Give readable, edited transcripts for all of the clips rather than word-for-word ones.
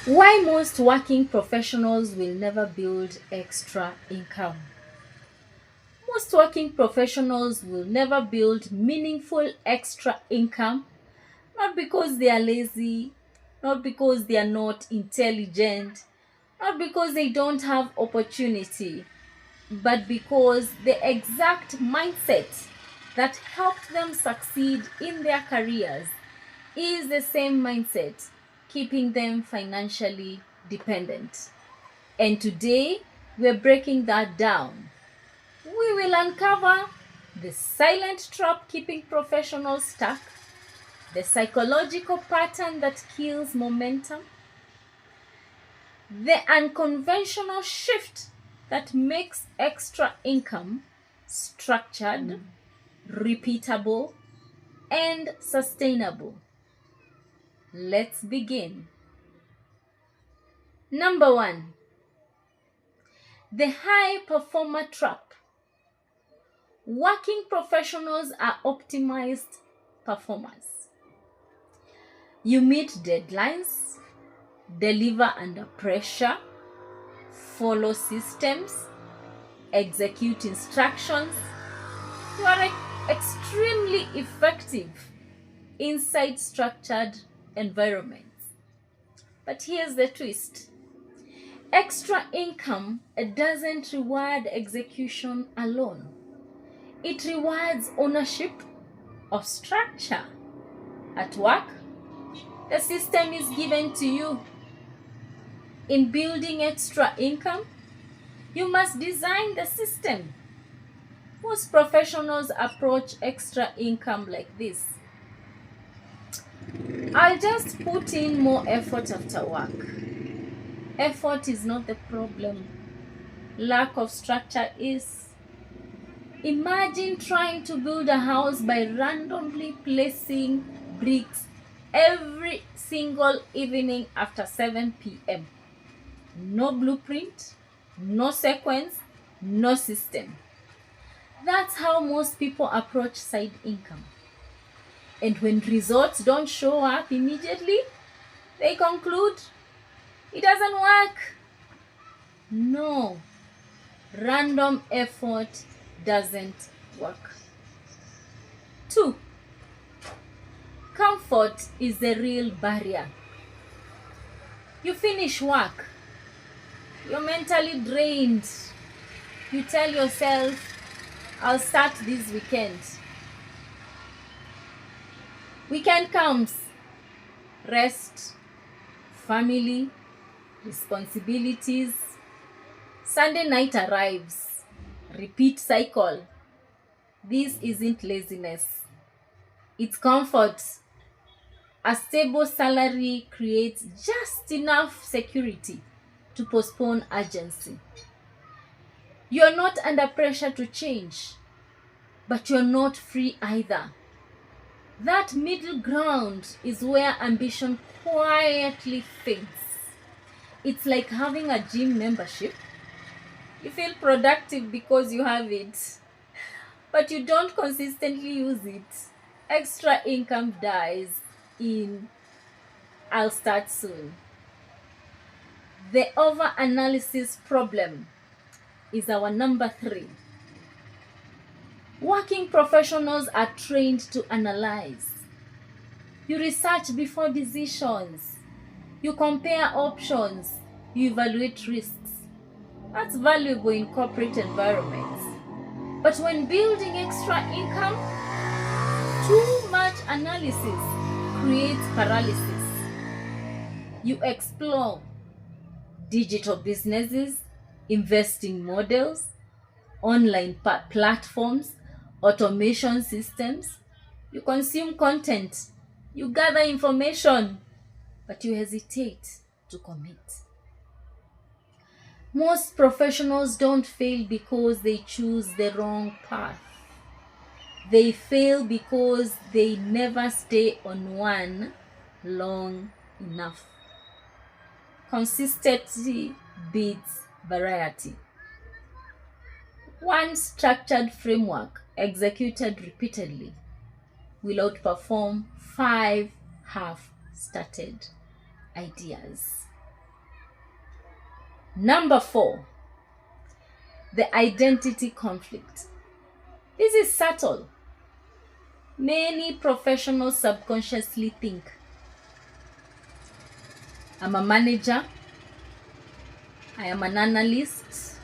Why most working professionals will never build extra income. Most working professionals will never build meaningful extra income, not because they are lazy, not because they are not intelligent, not because they don't have opportunity, but because the exact mindset that helped them succeed in their careers is the same mindset keeping them financially dependent. And today, we're breaking that down. We will uncover the silent trap keeping professionals stuck, the psychological pattern that kills momentum, the unconventional shift that makes extra income structured, repeatable, and sustainable. Let's begin. Number one, the high performer trap. Working professionals are optimized performers. You meet deadlines, deliver under pressure, follow systems, execute instructions. You are extremely effective inside structured environments. But here's the twist. Extra income doesn't reward execution alone. It rewards ownership of structure. At work, the system is given to you. In building extra income, you must design the system. Most professionals approach extra income like this. I'll just put in more effort after work. Effort is not the problem. Lack of structure is. Imagine trying to build a house by randomly placing bricks every single evening after 7 p.m. No blueprint, no sequence, no system. That's how most people approach side income. And when results don't show up immediately, they conclude it doesn't work. No, random effort doesn't work. 2. Comfort is the real barrier. You finish work, you're mentally drained. You tell yourself, I'll start this weekend. Weekend comes, rest, family, responsibilities. Sunday night arrives, repeat cycle. This isn't laziness, it's comfort. A stable salary creates just enough security to postpone urgency. You're not under pressure to change, but you're not free either. That middle ground is where ambition quietly fades. It's like having a gym membership. You feel productive because you have it, but you don't consistently use it. Extra income dies in I'll start soon. The over-analysis problem is our number 3. Working professionals are trained to analyze. You research before decisions. You compare options. You evaluate risks. That's valuable in corporate environments. But when building extra income, too much analysis creates paralysis. You explore digital businesses, investing models, online platforms, automation systems. You consume content, you gather information, but you hesitate to commit. Most professionals don't fail because they choose the wrong path. They fail because they never stay on one long enough. Consistency beats variety. One structured framework executed repeatedly will outperform 5 half-started ideas. Number 4, the identity conflict. This is subtle. Many professionals subconsciously think, I'm a manager, I am an analyst,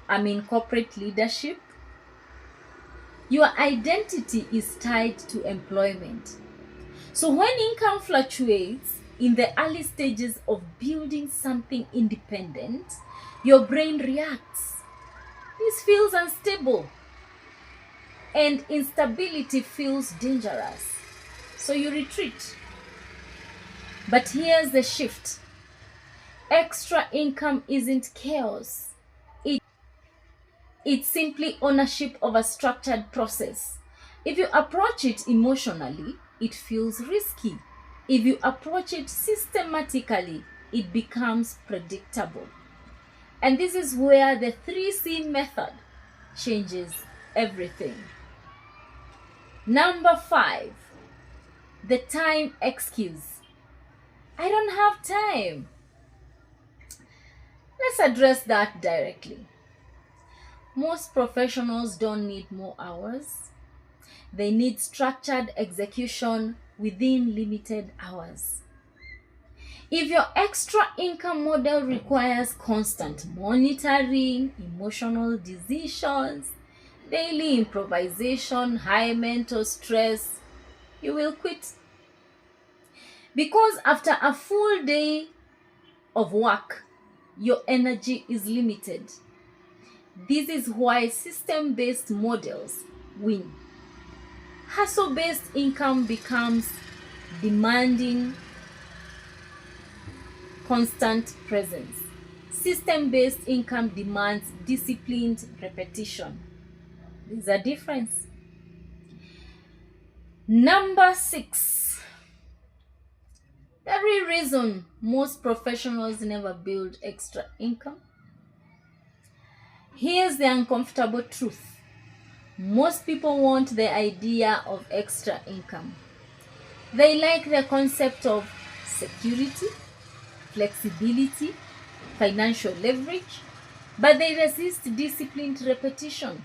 I'm in corporate leadership. Your identity is tied to employment. So when income fluctuates in the early stages of building something independent, your brain reacts. This feels unstable, and instability feels dangerous. So you retreat. But here's the shift. Extra income isn't chaos. It's simply ownership of a structured process. If you approach it emotionally, it feels risky. If you approach it systematically, it becomes predictable. And this is where the 3C method changes everything. Number 5, the time excuse. I don't have time. Let's address that directly. Most professionals don't need more hours. They need structured execution within limited hours. If your extra income model requires constant monitoring, emotional decisions, daily improvisation, high mental stress, you will quit. Because after a full day of work, your energy is limited. This is why system-based models win. Hustle-based income becomes demanding constant presence. System-based income demands disciplined repetition. There's a difference. Number 6, the real reason most professionals never build extra income. Here's the uncomfortable truth. Most people want the idea of extra income. They like the concept of security, flexibility, financial leverage, but they resist disciplined repetition.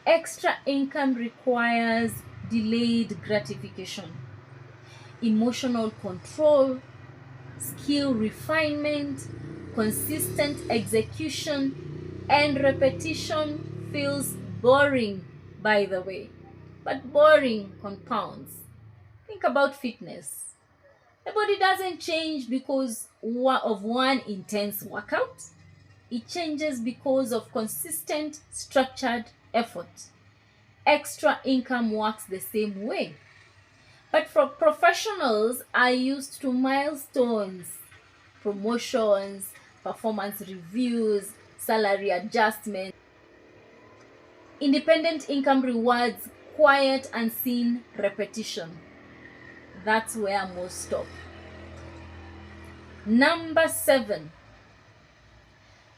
Extra income requires delayed gratification, emotional control, skill refinement, consistent execution, and repetition feels boring, by the way. But boring compounds. Think about fitness. The body doesn't change because of one intense workout. It changes because of consistent, structured effort. Extra income works the same way. But for professionals are used to milestones, promotions, performance reviews, salary adjustments. Independent income rewards quiet, unseen repetition. That's where most stop. Number 7,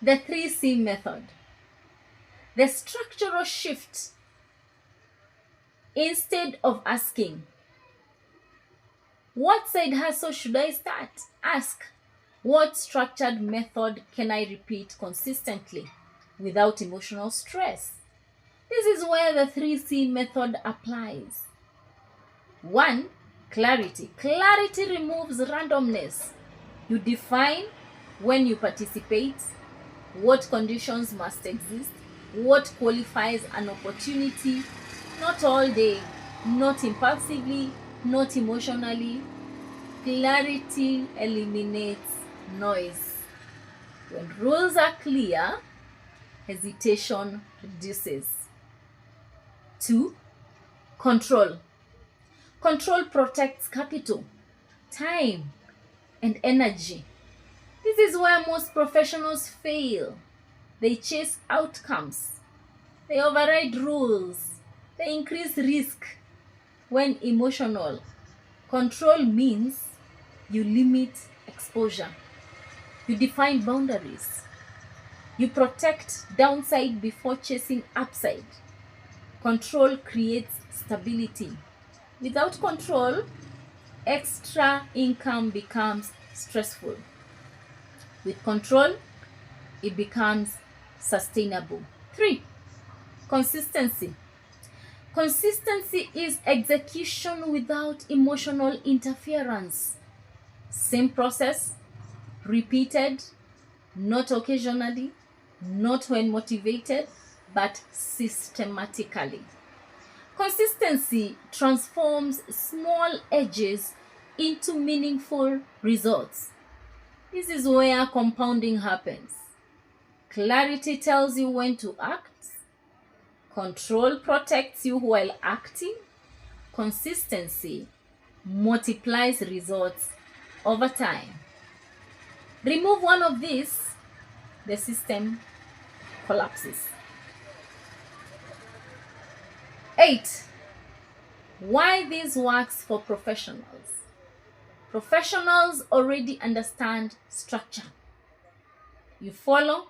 the 3C method. The structural shift. Instead of asking, what side hustle should I start? Ask, what structured method can I repeat consistently without emotional stress? This is where the 3C method applies. 1, clarity. Clarity removes randomness. You define when you participate, what conditions must exist, what qualifies an opportunity, not all day, not impulsively, not emotionally. Clarity eliminates noise. When rules are clear, hesitation reduces. 2, control. Control protects capital, time, and energy. This is where most professionals fail. They chase outcomes. They override rules. They increase risk when emotional. Control means you limit exposure. You define boundaries. You protect downside before chasing upside. Control creates stability. Without control, extra income becomes stressful. With control, it becomes sustainable. 3. Consistency. Consistency is execution without emotional interference. Same process, repeated, not occasionally, not when motivated, but systematically. Consistency transforms small edges into meaningful results. This is where compounding happens. Clarity tells you when to act. Control protects you while acting. Consistency multiplies results over time. Remove one of these, the system collapses. 8. Why this works for professionals. Professionals already understand structure. You follow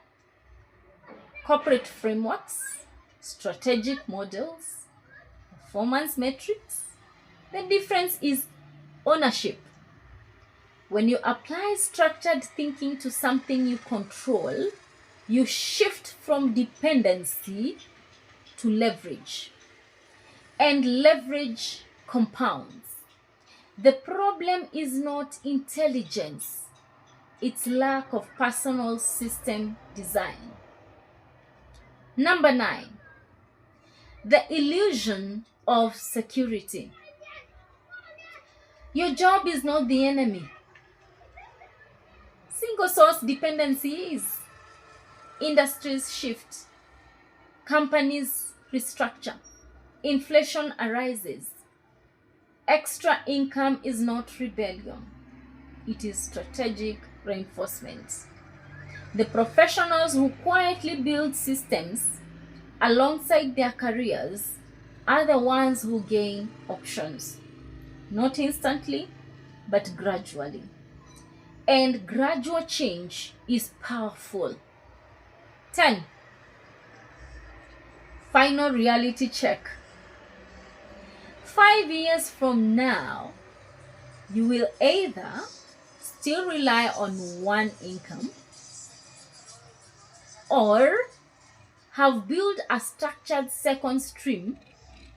corporate frameworks, strategic models, performance metrics. The difference is ownership. When you apply structured thinking to something you control, you shift from dependency to leverage. And leverage compounds. The problem is not intelligence, it's lack of personal system design. Number 9, the illusion of security. Your job is not the enemy. Single source dependency is. Industries shift. Companies restructure. Inflation arises. Extra income is not rebellion. It is strategic reinforcement. The professionals who quietly build systems alongside their careers are the ones who gain options. Not instantly, but gradually. And gradual change is powerful. 10. Final reality check. 5 years from now, you will either still rely on one income or have built a structured second stream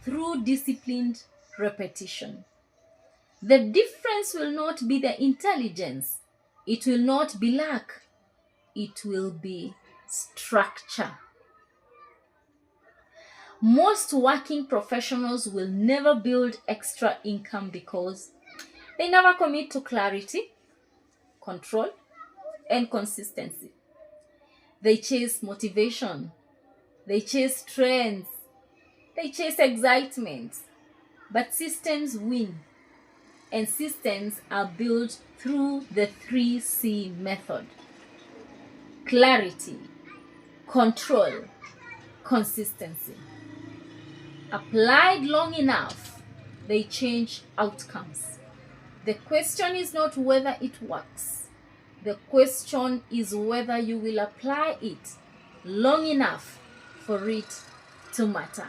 through disciplined repetition. The difference will not be the intelligence. It will not be luck. It will be structure. Most working professionals will never build extra income because they never commit to clarity, control, and consistency. They chase motivation. They chase trends. They chase excitement. But systems win. And systems are built through the 3C method. Clarity, control, consistency. Applied long enough, they change outcomes. The question is not whether it works. The question is whether you will apply it long enough for it to matter.